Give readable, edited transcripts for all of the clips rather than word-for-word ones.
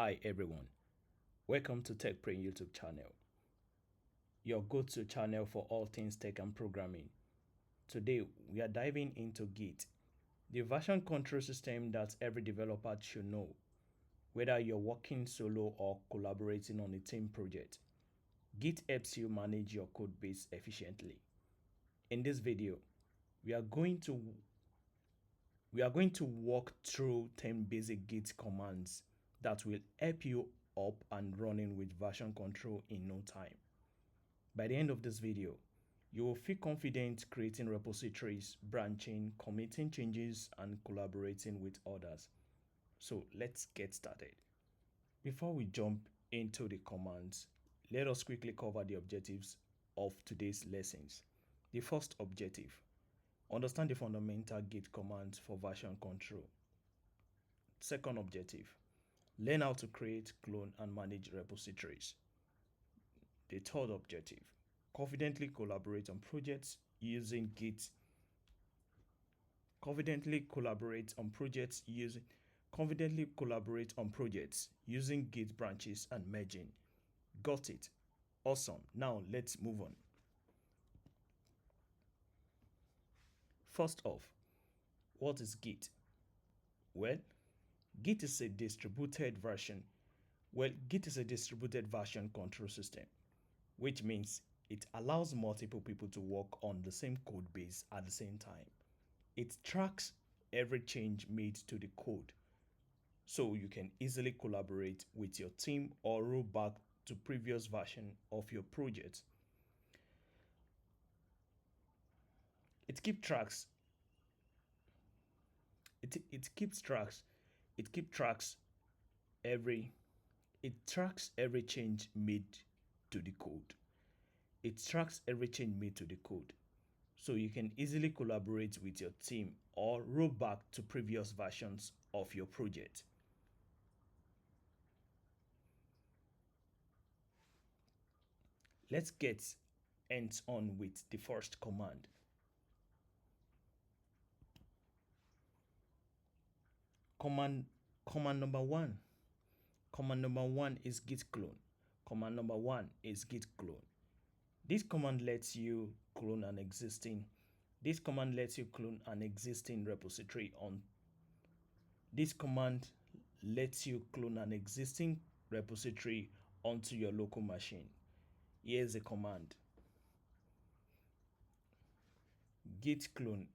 Hi everyone, welcome to TechPrane YouTube channel, your go-to channel for all things tech and programming. Today we are diving into Git, the version control system that every developer should know, whether you're working solo or collaborating on a team project. Git helps you manage your code base efficiently. In this video, we are going to walk through 10 basic Git commands that will help you up and running with version control in no time. By the end of this video, you will feel confident creating repositories, branching, committing changes, and collaborating with others. So let's get started. Before we jump into the commands, let us quickly cover the objectives of today's lessons. The first objective: understand the fundamental Git commands for version control. Second objective: learn how to create, clone, and manage repositories. The third objective: confidently collaborate on projects using Git. Confidently collaborate on projects using Git branches and merging. Got it? Awesome. Now let's move on. First off, what is Git? Well, Git is a distributed version. Git is a distributed version control system, which means it allows multiple people to work on the same code base at the same time. It tracks every change made to the code, so you can easily collaborate with your team or roll back to previous version of your project. It keeps tracks every it tracks every change made to the code. So you can easily collaborate with your team or roll back to previous versions of your project. Let's get hands-on with the first command. Command number one. Command number one is git clone. This command lets you clone an existing repository on onto your local machine. Here's the command: git clone.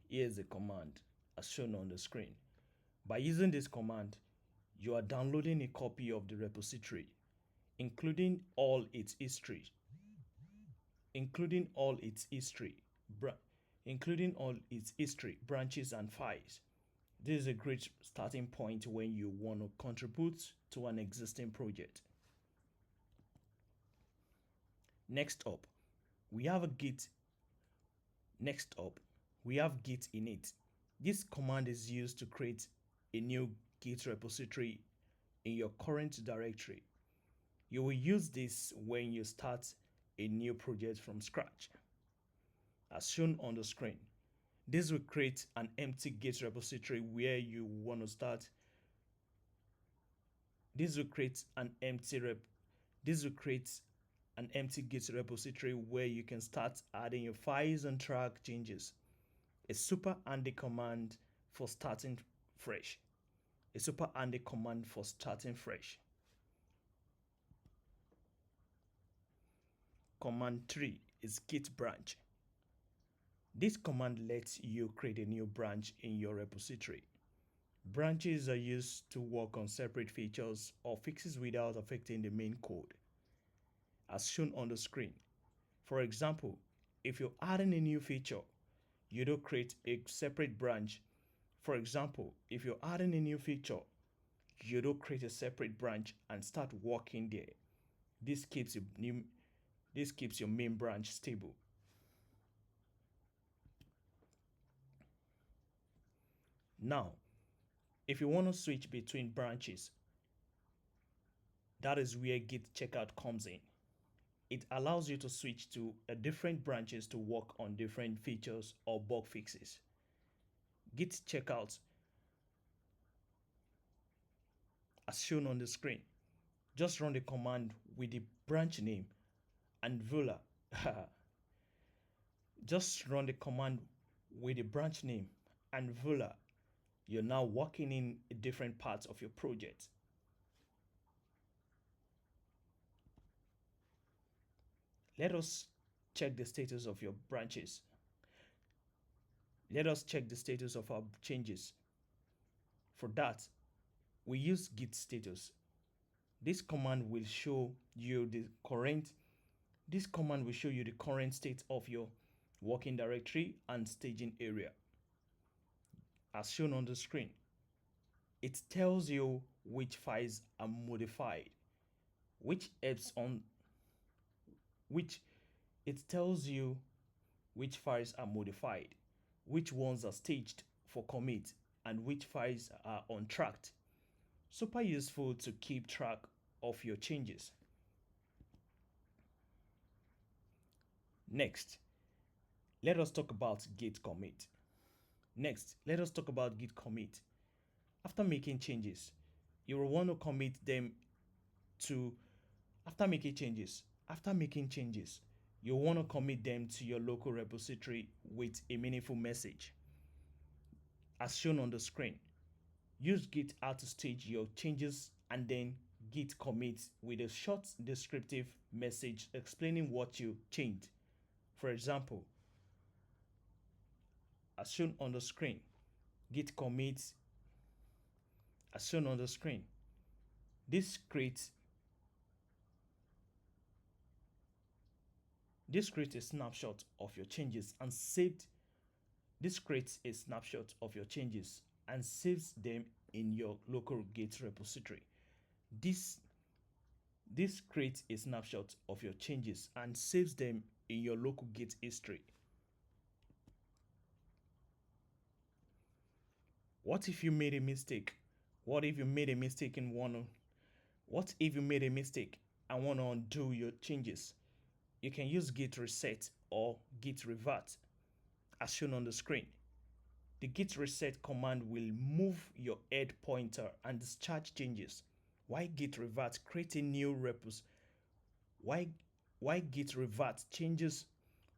Here's the command as shown on the screen. By using this command, you are downloading a copy of the repository, including all its history, branches, and files. This is a great starting point when you want to contribute to an existing project. Next up, we have Git init. This command is used to create a new Git repository in your current directory. You will use this when you start a new project from scratch. As shown on the screen, this will create an empty Git repository where you want to start. This will create an empty Git repository where you can start adding your files and track changes. A super handy command for starting fresh. Command 3 is git branch. This command lets you create a new branch in your repository. Branches are used to work on separate features or fixes without affecting the main code, as shown on the screen. For example, if you're adding a new feature, you don't create a separate branch. And start working there. This keeps your main branch stable. Now, if you want to switch between branches, that is where git checkout comes in. It allows you to switch to different branches to work on different features or bug fixes. Git checkout as shown on the screen. Just run the command with the branch name and Vula. Just run the command with the branch name and Vula. You're now working in different parts of your project. Let us check the status of your branches. Let us check the status of our changes. For that, we use git status. This command will show you the current This command will show you the current state of your working directory and staging area. As shown on the screen, it tells you which files are modified, which helps on which it tells you which files are modified, which ones are staged for commit, and which files are untracked. Super useful to keep track of your changes. Next, let us talk about git commit. After making changes, you will want to commit them to after making changes, you want to commit them to your local repository with a meaningful message. As shown on the screen, use git add to stage your changes and then git commit with a short descriptive message explaining what you changed. For example, as shown on the screen, git commit as shown on the screen. This creates a snapshot of your changes and saved. This creates a snapshot of your changes and saves them in your local Git repository. This creates a snapshot of your changes and saves them in your local Git history. What if you made a mistake? What if you made a mistake and want to undo your changes? You can use git reset or git revert as shown on the screen. The git reset command will move your head pointer and discharge changes. Why git revert create a new repos? Why git revert changes?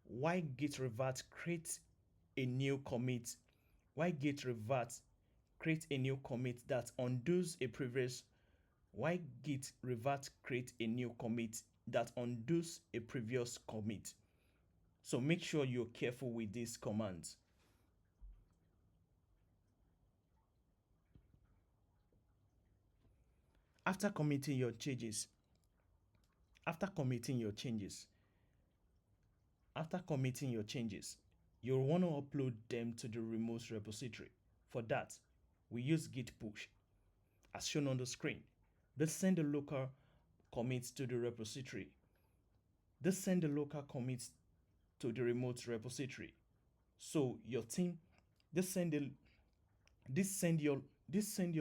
Why git revert create a new commit? Why git revert create a new commit that undoes a previous? Why git revert create a new commit that undoes a previous commit? So make sure you're careful with these commands. After committing your changes, you'll want to upload them to the remote repository. For that, we use git push. As shown on the screen, let's send the local commits to the repository. This send the local commits to the remote repository. So your team, this send your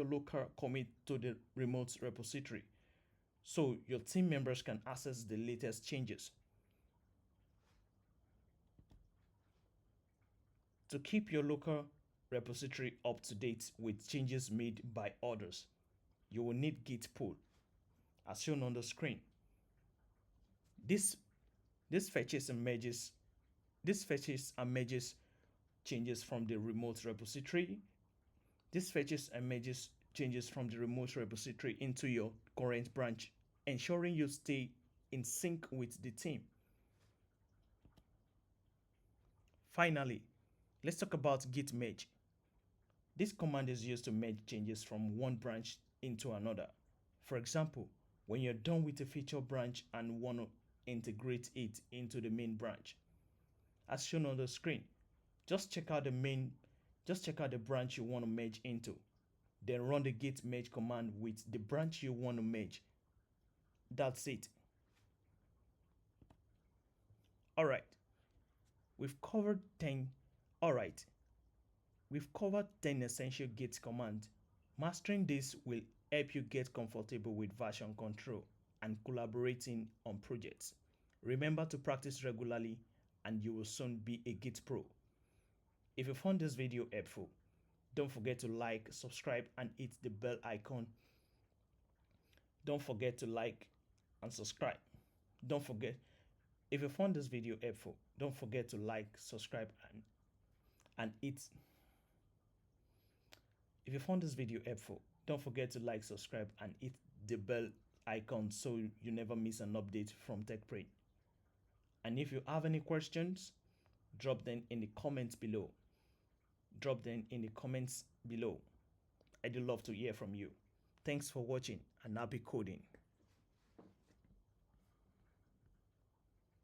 local commit to the remote repository. So your team members can access the latest changes. To keep your local repository up to date with changes made by others, you will need git pull, as shown on the screen. This fetches and merges changes from the remote repository. This fetches and merges changes from the remote repository into your current branch, ensuring you stay in sync with the team. Finally, let's talk about git merge. This command is used to merge changes from one branch into another. For example, when you're done with a feature branch and want to integrate it into the main branch. As shown on the screen, just check out the branch you want to merge into. Then run the git merge command with the branch you want to merge. That's it. Alright. We've covered 10 essential git commands. Mastering this will help you get comfortable with version control and collaborating on projects. Remember to practice regularly and you will soon be a Git pro. If you found this video helpful, don't forget to like, subscribe, and hit the bell icon Don't forget to like and subscribe. Don't forget, if you found this video helpful, don't forget to like, subscribe, and hit. If you found this video helpful, don't forget to like, subscribe, and hit the bell icon so you never miss an update from TechPrane. And if you have any questions, drop them in the comments below. Drop them in the comments below. I do love to hear from you. Thanks for watching and happy coding.